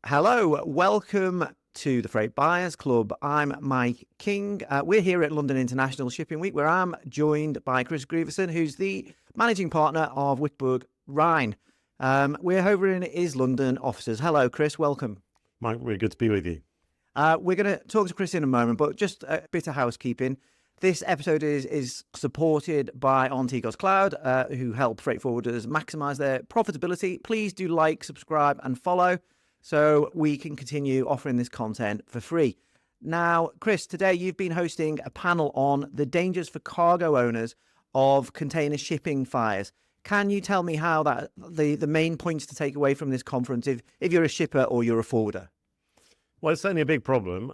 Hello, welcome to the Freight Buyers Club. I'm Mike King. We're here at London International Shipping Week, where I'm joined by Chris Grieveson, who's the managing partner of Wikborg Rein. We're over in his London offices. Hello, Chris. Welcome. Mike, we're good to be with you. We're going to talk to Chris in a moment, but just a bit of housekeeping. This episode is supported by Ontegos Cloud, who help freight forwarders maximize their profitability. Please do like, subscribe, and follow, so we can continue offering this content for free. Now, Chris, today you've been hosting a panel on the dangers for cargo owners of container shipping fires. Can you tell me how that the main points to take away from this conference if you're a shipper or you're a forwarder? Well, it's certainly a big problem.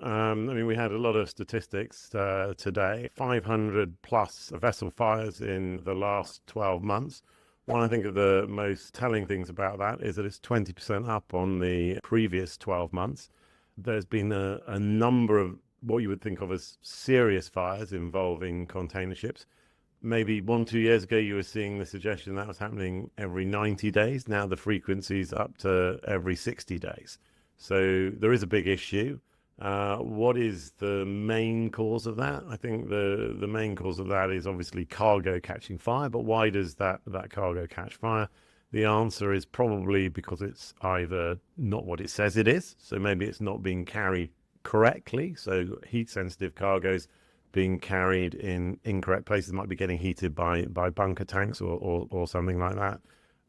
We had a lot of statistics today, 500 plus vessel fires in the last 12 months. One, I think, of the most telling things about that is that it's 20% up on the previous 12 months. There's been a number of what you would think of as serious fires involving container ships. Maybe 1-2 years ago, you were seeing the suggestion that was happening every 90 days. Now the frequency's up to every 60 days. So there is a big issue. What is the main cause of that? I think the main cause of that is obviously cargo catching fire. But why does that cargo catch fire? The answer is probably because it's either not what it says it is. So maybe it's not being carried correctly. So heat sensitive cargoes being carried in incorrect places, might be getting heated by bunker tanks or something like that.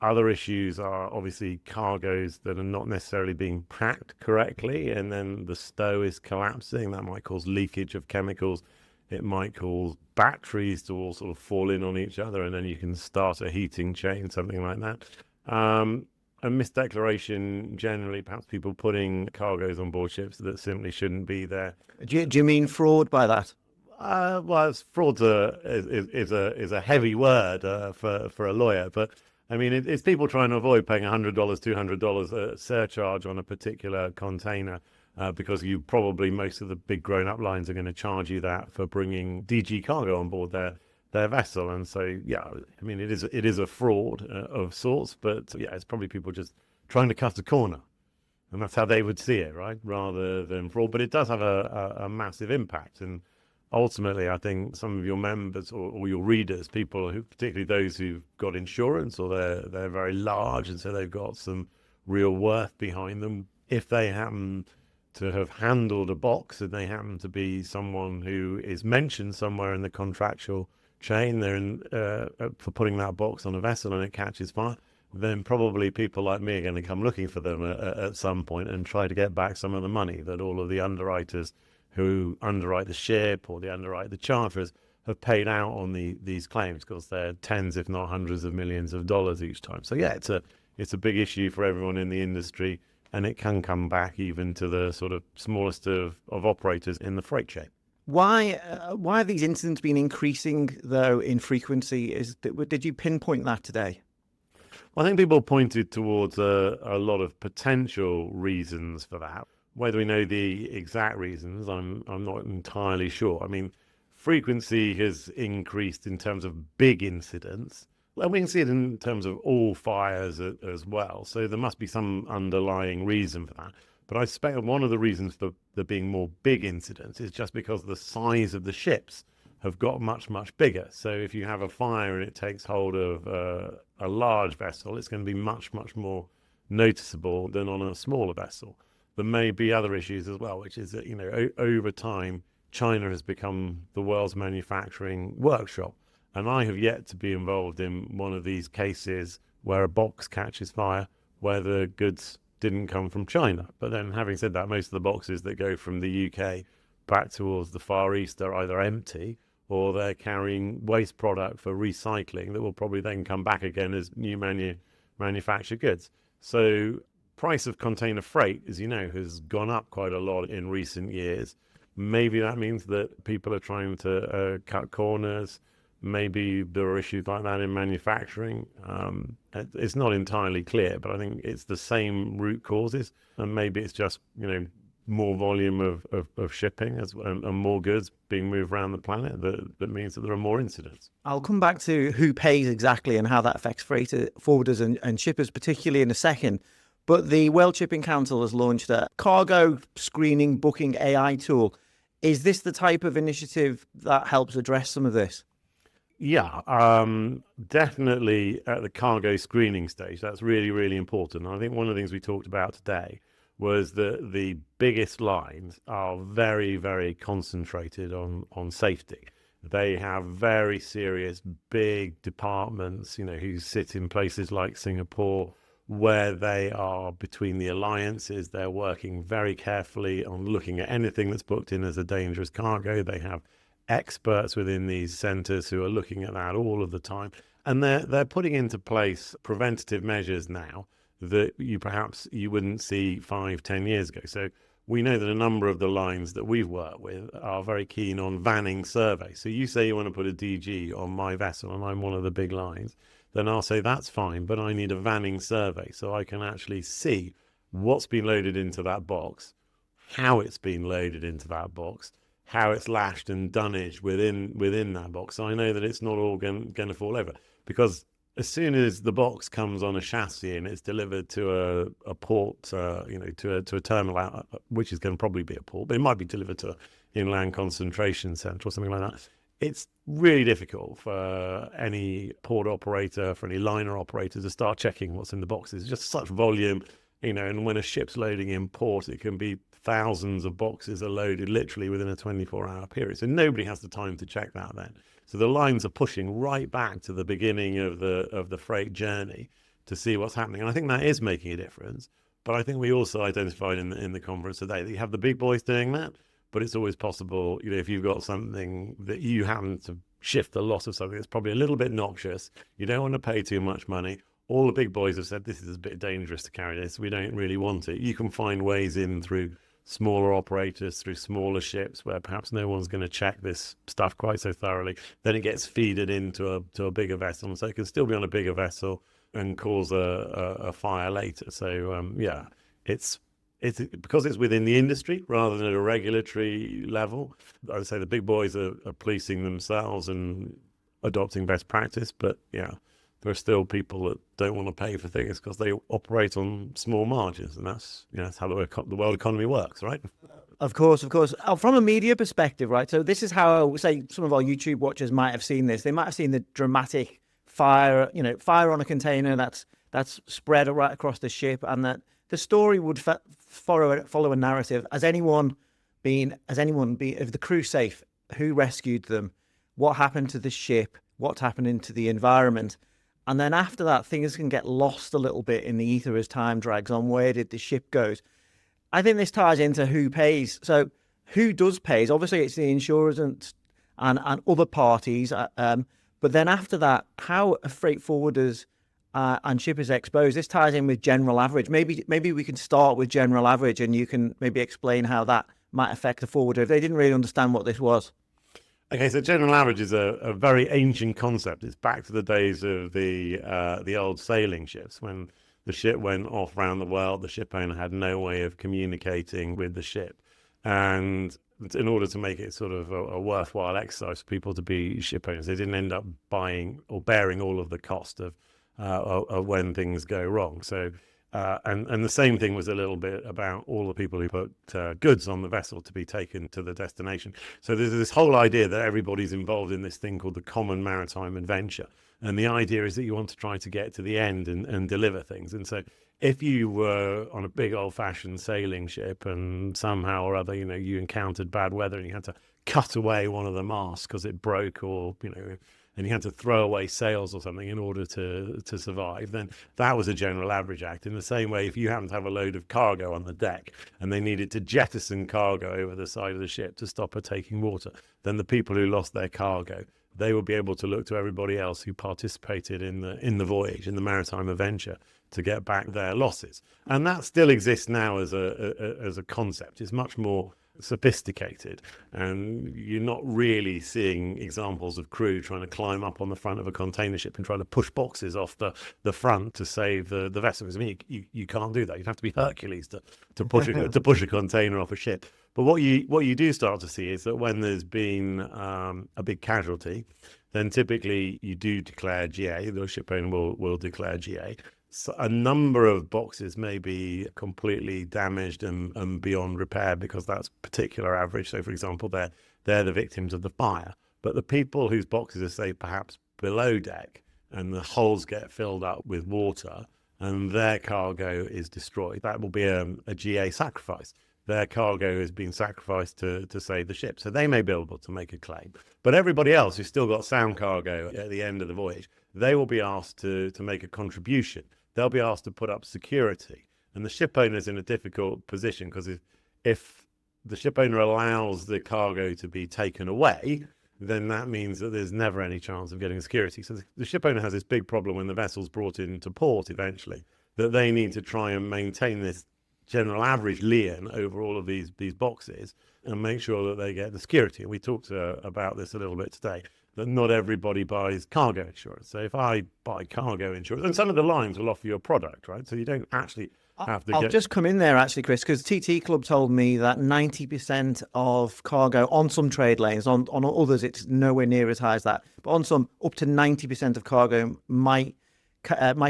Other issues are obviously cargoes that are not necessarily being packed correctly, and then the stow is collapsing. That might cause leakage of chemicals. It might cause batteries to all sort of fall in on each other, and then you can start a heating chain, something like that. A misdeclaration, generally, perhaps people putting cargoes on board ships that simply shouldn't be there. Do you mean fraud by that? Well, fraud's is a heavy word for a lawyer, but I mean, it's people trying to avoid paying $100, $200 surcharge on a particular container because most of the big grown-up lines are going to charge you that for bringing DG cargo on board their vessel. And so, yeah, I mean, it is a fraud of sorts, but yeah, it's probably people just trying to cut a corner. And that's how they would see it, right, rather than fraud. But it does have a massive impact. And ultimately, I think some of your members or your readers, people who, particularly those who've got insurance or they're very large and so they've got some real worth behind them, if they happen to have handled a box and they happen to be someone who is mentioned somewhere in the contractual chain, for putting that box on a vessel and it catches fire, then probably people like me are going to come looking for them at some point and try to get back some of the money that all of the underwriters who underwrite the ship or they underwrite the charterers have paid out on these claims, because they're tens, if not hundreds of millions of dollars each time. So yeah, it's a big issue for everyone in the industry, and it can come back even to the sort of smallest of operators in the freight chain. Why have these incidents been increasing, though, in frequency? Did you pinpoint that today? Well, I think people pointed towards a lot of potential reasons for that. Whether we know the exact reasons, I'm not entirely sure. I mean, frequency has increased in terms of big incidents. Well, we can see it in terms of all fires as well. So there must be some underlying reason for that. But I suspect one of the reasons for there being more big incidents is just because the size of the ships have got much, much bigger. So if you have a fire and it takes hold of a large vessel, it's going to be much, much more noticeable than on a smaller vessel. There may be other issues as well, which is that, over time, China has become the world's manufacturing workshop. And I have yet to be involved in one of these cases where a box catches fire, where the goods didn't come from China. But then, having said that, most of the boxes that go from the UK back towards the Far East are either empty or they're carrying waste product for recycling that will probably then come back again as new manufactured goods. So price of container freight, as you know, has gone up quite a lot in recent years. Maybe that means that people are trying to cut corners. Maybe there are issues like that in manufacturing. It's not entirely clear, but I think it's the same root causes. And maybe it's just, more volume of shipping and more goods being moved around the planet that means that there are more incidents. I'll come back to who pays exactly and how that affects freight forwarders and shippers, particularly in a second. But the World Shipping Council has launched a cargo screening booking AI tool. Is this the type of initiative that helps address some of this? Yeah, definitely at the cargo screening stage. That's really, really important. I think one of the things we talked about today was that the biggest lines are very, very concentrated on safety. They have very serious, big departments, who sit in places like Singapore, where they are between the alliances. They're working very carefully on looking at anything that's booked in as a dangerous cargo. They have experts within these centres who are looking at that all of the time, and they're putting into place preventative measures now that you wouldn't see 5-10 years ago. So we know that a number of the lines that we've worked with are very keen on vanning surveys. So you say you want to put a DG on my vessel and I'm one of the big lines, then I'll say that's fine, but I need a vanning survey so I can actually see what's been loaded into that box, how it's been loaded into that box, how it's lashed and dunnaged within that box. So I know that it's not all going to fall over, because as soon as the box comes on a chassis and it's delivered to a port, to a terminal, which is going to probably be a port, but it might be delivered to an inland concentration centre or something like that. It's really difficult for any port operator, for any liner operator to start checking what's in the boxes. It's just such volume, and when a ship's loading in port, it can be thousands of boxes are loaded literally within a 24-hour period. So nobody has the time to check that then. So the lines are pushing right back to the beginning of the freight journey to see what's happening. And I think that is making a difference. But I think we also identified in the conference today that you have the big boys doing that, but it's always possible, if you've got something that you happen to shift a lot of something that's probably a little bit noxious, you don't want to pay too much money. All the big boys have said, this is a bit dangerous to carry this. We don't really want it. You can find ways in through smaller operators, through smaller ships where perhaps no one's going to check this stuff quite so thoroughly. Then it gets feeded into a bigger vessel. And so it can still be on a bigger vessel and cause a fire later. So, it's because it's within the industry rather than at a regulatory level. I would say the big boys are policing themselves and adopting best practice. But, there are still people that don't want to pay for things because they operate on small margins, and that's how the world economy works, right? Of course. From a media perspective, right? So this is how, say, some of our YouTube watchers might have seen this. They might have seen the dramatic fire on a container that's spread right across the ship, and that the story would follow a narrative. Has anyone been? Is the crew safe? Who rescued them? What happened to the ship? What's happening to the environment? And then after that, things can get lost a little bit in the ether as time drags on. Where did the ship go? I think this ties into who pays. So who does pay? Obviously, it's the insurers and other parties. But then after that, how are freight forwarders and shippers exposed? This ties in with general average. Maybe we can start with general average, and you can maybe explain how that might affect the forwarder if they didn't really understand what this was. Okay, so general average is a very ancient concept. It's back to the days of the old sailing ships. When the ship went off around the world, the ship owner had no way of communicating with the ship. And in order to make it sort of a worthwhile exercise for people to be ship owners, they didn't end up buying or bearing all of the cost of when things go wrong. So and the same thing was a little bit about all the people who put goods on the vessel to be taken to the destination. So there's this whole idea that everybody's involved in this thing called the common maritime adventure. And the idea is that you want to try to get to the end and deliver things. And so if you were on a big old-fashioned sailing ship and somehow or other, you encountered bad weather and you had to cut away one of the masts because it broke, or, and you had to throw away sails or something in order to survive, then that was a general average act. In the same way, if you happen to have a load of cargo on the deck and they needed to jettison cargo over the side of the ship to stop her taking water, then the people who lost their cargo, they will be able to look to everybody else who participated in the voyage, in the maritime adventure, to get back their losses. And that still exists now as a concept. It's much more sophisticated, and you're not really seeing examples of crew trying to climb up on the front of a container ship and try to push boxes off the front to save the vessels. I mean, you can't do that. You'd have to be Hercules to push a container off a ship. But what you do start to see is that when there's been a big casualty, then typically you do declare GA. The ship owner will declare GA. a number of boxes may be completely damaged and beyond repair because that's particular average. So, for example, they're the victims of the fire. But the people whose boxes are, say, perhaps below deck and the holes get filled up with water and their cargo is destroyed, that will be a GA sacrifice. Their cargo has been sacrificed to save the ship. So they may be able to make a claim. But everybody else who's still got sound cargo at the end of the voyage, they will be asked to make a contribution. They'll be asked to put up security. And the ship owner's in a difficult position because if the ship owner allows the cargo to be taken away, then that means that there's never any chance of getting security. So the ship owner has this big problem when the vessel's brought into port eventually, that they need to try and maintain this general average lien over all of these boxes and make sure that they get the security. And we talked about this a little bit today, that not everybody buys cargo insurance. So if I buy cargo insurance, and some of the lines will offer you a product, right? So you don't actually have to I'll just come in there actually, Chris, because TT Club told me that 90% of cargo on some trade lanes, on others it's nowhere near as high as that, but on some up to 90% of cargo might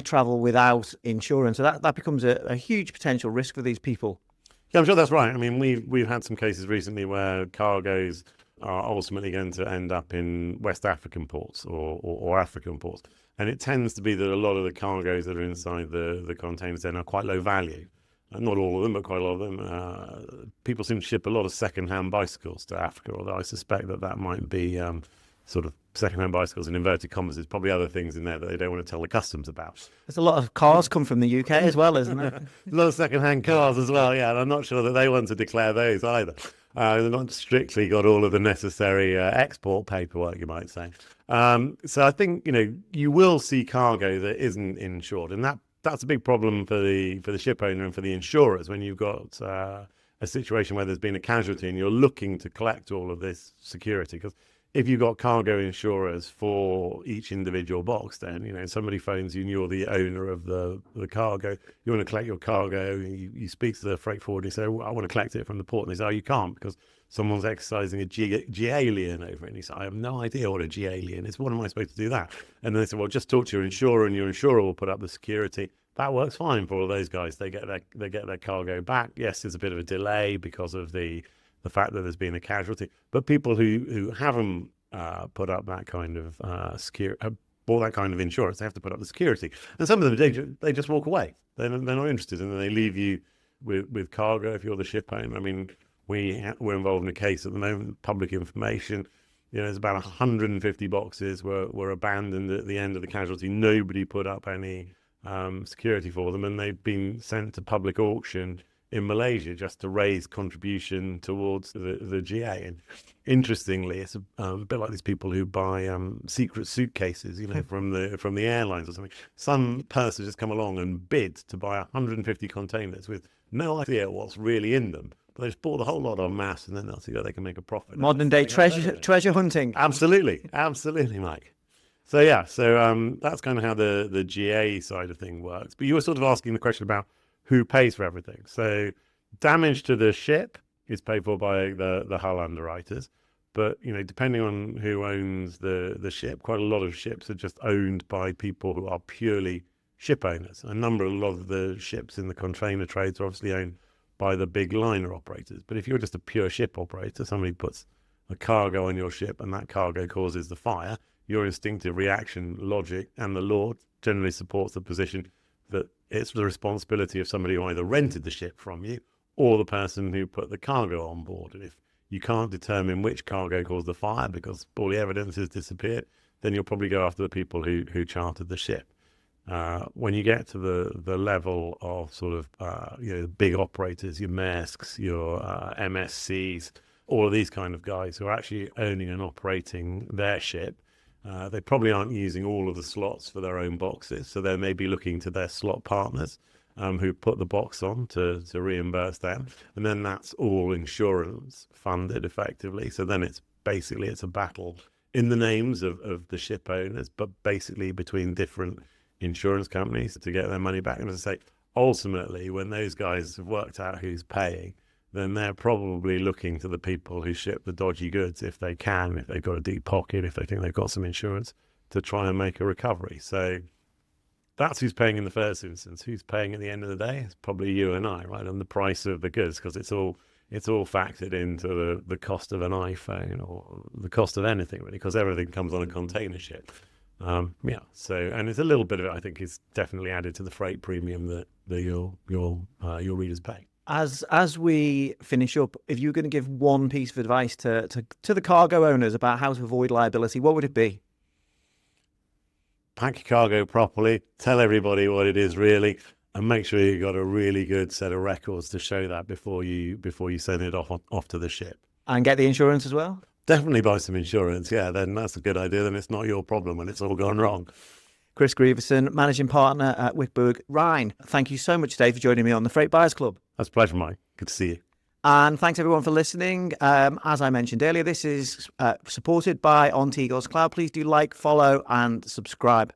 travel without insurance. So that becomes a huge potential risk for these people. Yeah, I'm sure that's right. I mean, we've had some cases recently where cargoes are ultimately going to end up in West African ports or African ports. And it tends to be that a lot of the cargoes that are inside the containers then are quite low value. Not all of them, but quite a lot of them. People seem to ship a lot of second-hand bicycles to Africa, although I suspect that might be sort of second-hand bicycles in inverted commas. There's probably other things in there that they don't want to tell the customs about. There's a lot of cars come from the UK as well, isn't there? A lot of second-hand cars as well, yeah. And I'm not sure that they want to declare those either. They've not strictly got all of the necessary export paperwork, you might say. So I think, you will see cargo that isn't insured. And that's a big problem for the ship owner and for the insurers when you've got a situation where there's been a casualty and you're looking to collect all of this security. Because if you've got cargo insurers for each individual box, then, somebody phones you and you're the owner of the cargo. You want to collect your cargo. You speak to the freight forwarder and you say, well, I want to collect it from the port. And they say, oh, you can't because someone's exercising a GA lien over it. And you say, I have no idea what a GA lien is. What am I supposed to do that? And then they say, well, just talk to your insurer and your insurer will put up the security. That works fine for all those guys. They get their cargo back. Yes, there's a bit of a delay because of the fact that there's been a casualty. But people who haven't put up that kind of security, bought that kind of insurance, they have to put up the security. And some of them, they just walk away. They're not interested, and then they leave you with cargo if you're the ship owner. I mean, we're involved in a case at the moment, public information. There's about 150 boxes were abandoned at the end of the casualty. Nobody put up any security for them, and they've been sent to public auction in Malaysia just to raise contribution towards the GA. And interestingly, it's a bit like these people who buy secret suitcases, from the airlines or something. Some person just come along and bid to buy 150 containers with no idea what's really in them. But they just bought the whole lot en masse, and then they'll see how they can make a profit. Modern day treasure hunting. Absolutely, Mike. So yeah, that's kind of how the GA side of thing works. But you were sort of asking the question about who pays for everything. So damage to the ship is paid for by the hull underwriters. But, depending on who owns the ship, quite a lot of ships are just owned by people who are purely ship owners. A lot of the ships in the container trades are obviously owned by the big liner operators. But if you're just a pure ship operator, somebody puts a cargo on your ship and that cargo causes the fire, your instinctive reaction, logic, and the law generally supports the position that it's the responsibility of somebody who either rented the ship from you or the person who put the cargo on board. And if you can't determine which cargo caused the fire because all the evidence has disappeared, then you'll probably go after the people who chartered the ship. When you get to the level of sort of the big operators, your Maersks, your MSCs, all of these kind of guys who are actually owning and operating their ship, they probably aren't using all of the slots for their own boxes, so they may be looking to their slot partners who put the box on to reimburse them, and then that's all insurance funded effectively. So then it's a battle in the names of the ship owners, but basically between different insurance companies to get their money back. And as I say, ultimately, when those guys have worked out who's paying, then they're probably looking to the people who ship the dodgy goods if they can, if they've got a deep pocket, if they think they've got some insurance, to try and make a recovery. So that's who's paying in the first instance. Who's paying at the end of the day? It's probably you and I, right, on the price of the goods, because it's all factored into the cost of an iPhone or the cost of anything, really, because everything comes on a container ship. So, and it's a little bit of it, I think, is definitely added to the freight premium that your readers pay. As we finish up, if you were going to give one piece of advice to the cargo owners about how to avoid liability, what would it be? Pack your cargo properly, tell everybody what it is really, and make sure you've got a really good set of records to show that before you send it off to the ship. And get the insurance as well? Definitely buy some insurance. Yeah, then that's a good idea. Then it's not your problem when it's all gone wrong. Chris Grieveson, Managing Partner at Wikborg Rein. Thank you so much, Dave, for joining me on the Freight Buyers Club. That's a pleasure, Mike. Good to see you. And thanks everyone for listening. As I mentioned earlier, this is supported by Ontegos Cloud. Please do like, follow, and subscribe.